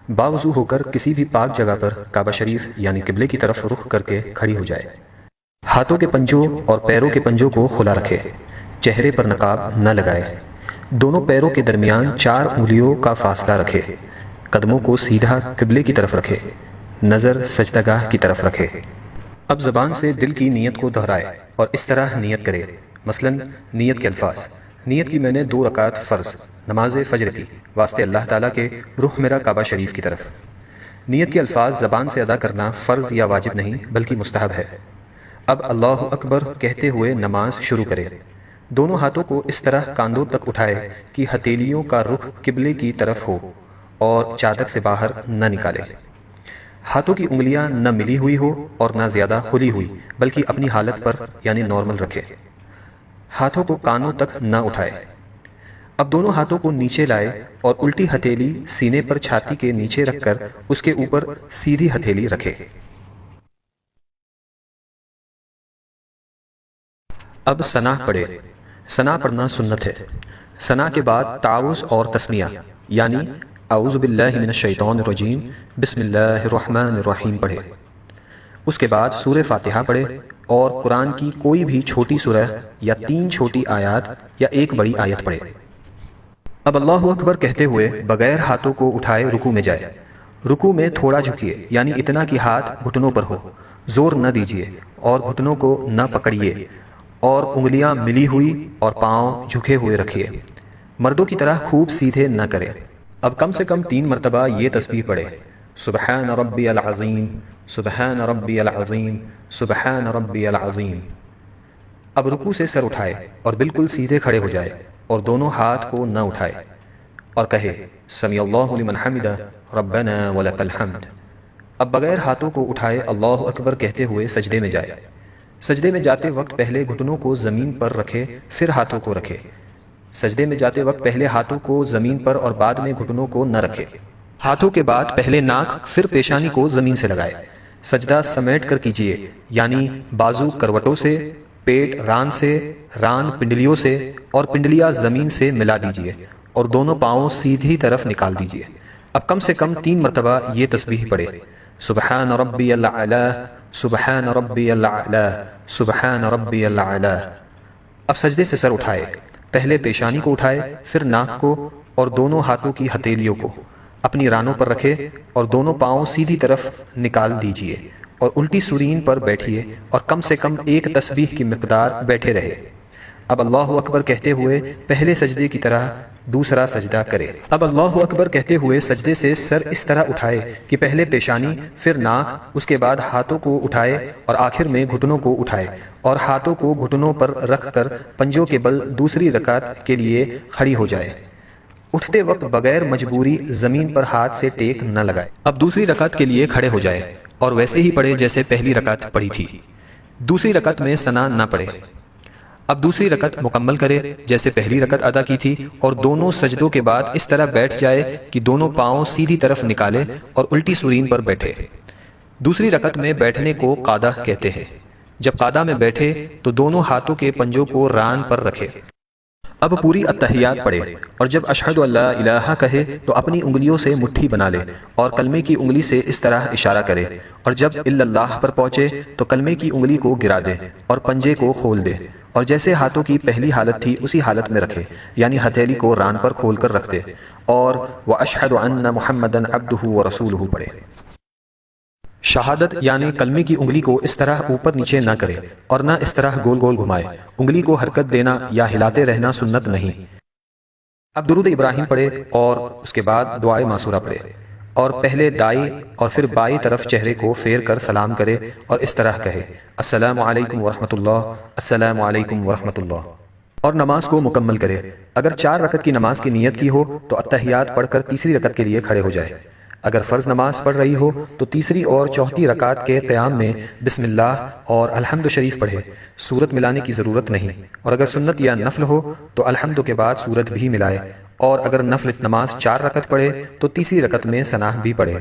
باوضو ہو کر کسی بھی پاک جگہ پر کعبہ شریف یعنی قبلے کی طرف رخ کر کے کھڑی ہو جائے۔ ہاتھوں کے پنجوں اور پیروں کے پنجوں کو کھلا رکھے، چہرے پر نقاب نہ لگائے، دونوں پیروں کے درمیان 4 انگلیوں کا فاصلہ رکھے، قدموں کو سیدھا قبلے کی طرف رکھے، نظر سجدہ گاہ کی طرف رکھے۔ اب زبان سے دل کی نیت کو دہرائے اور اس طرح نیت کرے، مثلاً نیت کے الفاظ: نیت کی میں نے 2 رکعت فرض نماز فجر کی واسطے اللہ تعالیٰ کے رخ میرا کعبہ شریف کی طرف۔ نیت کے الفاظ زبان سے ادا کرنا فرض یا واجب نہیں بلکہ مستحب ہے۔ اب اللہ اکبر کہتے ہوئے نماز شروع کرے، دونوں ہاتھوں کو اس طرح کاندھوں تک اٹھائے کہ ہتھیلیوں کا رخ قبلے کی طرف ہو اور چادر سے باہر نہ نکالے۔ ہاتھوں کی انگلیاں نہ ملی ہوئی ہو اور نہ زیادہ کھلی ہوئی بلکہ اپنی حالت پر یعنی نارمل رکھے۔ ہاتھوں کو کانوں تک نہ اٹھائے۔ اب دونوں ہاتھوں کو نیچے لائے اور الٹی ہتھیلی سینے پر چھاتی کے نیچے رکھ کر اس کے اوپر سیدھی ہتھیلی رکھے۔ اب ثنا پڑھے۔ ثنا پڑھنا سنت ہے۔ ثنا کے بعد تعوذ اور تسمیہ یعنی اعوذ باللہ من الشیطان الرجیم بسم اللہ الرحمن الرحیم پڑھے۔ اس کے بعد سورہ فاتحہ پڑھے اور قرآن کی کوئی بھی چھوٹی سورہ یا 3 چھوٹی آیات یا 1 بڑی آیت پڑھے۔ اب اللہ اکبر کہتے ہوئے بغیر ہاتھوں کو اٹھائے رکوع میں جائے۔ رکوع میں تھوڑا جھکیے یعنی اتنا کہ ہاتھ گھٹنوں پر ہو، زور نہ دیجیے اور گھٹنوں کو نہ پکڑیے اور انگلیاں ملی ہوئی اور پاؤں جھکے ہوئے رکھیے۔ مردوں کی طرح خوب سیدھے نہ کرے۔ اب کم سے کم 3 مرتبہ یہ تسبیح پڑھے: سبحان ربی العظیم، سبحان ربی العظیم، سبحان ربی العظیم۔ اب رکوع سے سر اٹھائے اور بالکل سیدھے کھڑے ہو جائے اور دونوں ہاتھ کو نہ اٹھائے اور کہے سمیع اللہ لمن حمدہ ربنا ولک الحمد۔ اب بغیر ہاتھوں کو اٹھائے اللہ اکبر کہتے ہوئے سجدے میں جائے۔ سجدے میں جاتے وقت پہلے گھٹنوں کو زمین پر رکھے پھر ہاتھوں کو رکھے۔ سجدے میں جاتے وقت پہلے ہاتھوں کو زمین پر اور بعد میں گھٹنوں کو نہ رکھے۔ ہاتھوں کے بعد پہلے ناک پھر پیشانی کو زمین سے لگائے۔ سجدہ سمیٹ کر کیجیے یعنی بازو کروٹوں سے، پیٹ ران سے، ران پنڈلیوں سے اور پنڈلیاں زمین سے ملا دیجیے اور دونوں پاؤں سیدھی طرف نکال دیجیے۔ اب کم سے کم 3 مرتبہ یہ تسبیح پڑھے: سبحان ربی الاعلی، سبحان ربی الاعلی، سبحان ربی الاعلی۔ اب سجدے سے سر اٹھائے، پہلے پیشانی کو اٹھائے پھر ناک کو اور دونوں ہاتھوں کی ہتھیلیوں کو اپنی رانوں پر رکھے اور دونوں پاؤں سیدھی طرف نکال دیجیے اور الٹی سورین پر بیٹھیے اور کم سے کم 1 تسبیح کی مقدار بیٹھے رہے۔ اب اللہ اکبر کہتے ہوئے پہلے سجدے کی طرح دوسرا سجدہ کرے۔ اب اللہ اکبر کہتے ہوئے سجدے سے سر اس طرح اٹھائے کہ پہلے پیشانی پھر ناک، اس کے بعد ہاتھوں کو اٹھائے اور آخر میں گھٹنوں کو اٹھائے اور ہاتھوں کو گھٹنوں پر رکھ کر پنجوں کے بل دوسری رکعت کے لیے کھڑی ہو جائے۔ اٹھتے وقت بغیر مجبوری زمین پر ہاتھ سے ٹیک نہ لگائے۔ اب دوسری رکعت کے لیے کھڑے ہو جائے اور ویسے ہی پڑھے جیسے پہلی رکعت پڑھی تھی۔ دوسری رکعت میں ثنا نہ پڑھے۔ اب دوسری رکعت مکمل کرے جیسے پہلی رکعت ادا کی تھی اور دونوں سجدوں کے بعد اس طرح بیٹھ جائے کہ دونوں پاؤں سیدھی طرف نکالے اور الٹی سورین پر بیٹھے۔ دوسری رکعت میں بیٹھنے کو قعدہ کہتے ہیں۔ جب قعدہ میں بیٹھے تو دونوں ہاتھوں کے پنجوں کو ران پر رکھے۔ اب پوری التحیات پڑھے اور جب اشہد ان لا الہ کہے تو اپنی انگلیوں سے مٹھی بنا لے اور کلمے کی انگلی سے اس طرح اشارہ کرے اور جب الا اللہ پر پہنچے تو کلمے کی انگلی کو گرا دے اور پنجے کو کھول دے اور جیسے ہاتھوں کی پہلی حالت تھی اسی حالت میں رکھے یعنی ہتھیلی کو ران پر کھول کر رکھ دے اور وَأَشْهَدُ أَنَّ مُحَمَّدًا عَبْدُهُ وَرَسُولُهُ پڑھے۔ شہادت یعنی کلمے کی انگلی کو اس طرح اوپر نیچے نہ کرے اور نہ اس طرح گول گول گھمائے۔ انگلی کو حرکت دینا یا ہلاتے رہنا سنت نہیں۔ اب درود ابراہیم پڑھے اور اس کے بعد دعائے معصورہ پڑھے اور پہلے دائیں اور پھر بائیں طرف چہرے کو پھیر کر سلام کرے اور اس طرح کہے السلام علیکم ورحمۃ اللہ، السلام علیکم ورحمۃ اللہ، اور نماز کو مکمل کرے۔ اگر 4 رکعت کی نماز کی نیت کی ہو تو التحیات پڑھ کر تیسری رکعت کے لیے کھڑے ہو جائے۔ اگر فرض نماز پڑھ رہی ہو تو تیسری اور چوتھی رکعت کے قیام میں بسم اللہ اور الحمد شریف پڑھے، سورت ملانے کی ضرورت نہیں، اور اگر سنت یا نفل ہو تو الحمد کے بعد سورت بھی ملائے، اور اگر نفل نماز 4 رکعت پڑھے تو تیسری رکعت میں ثنا بھی پڑھے۔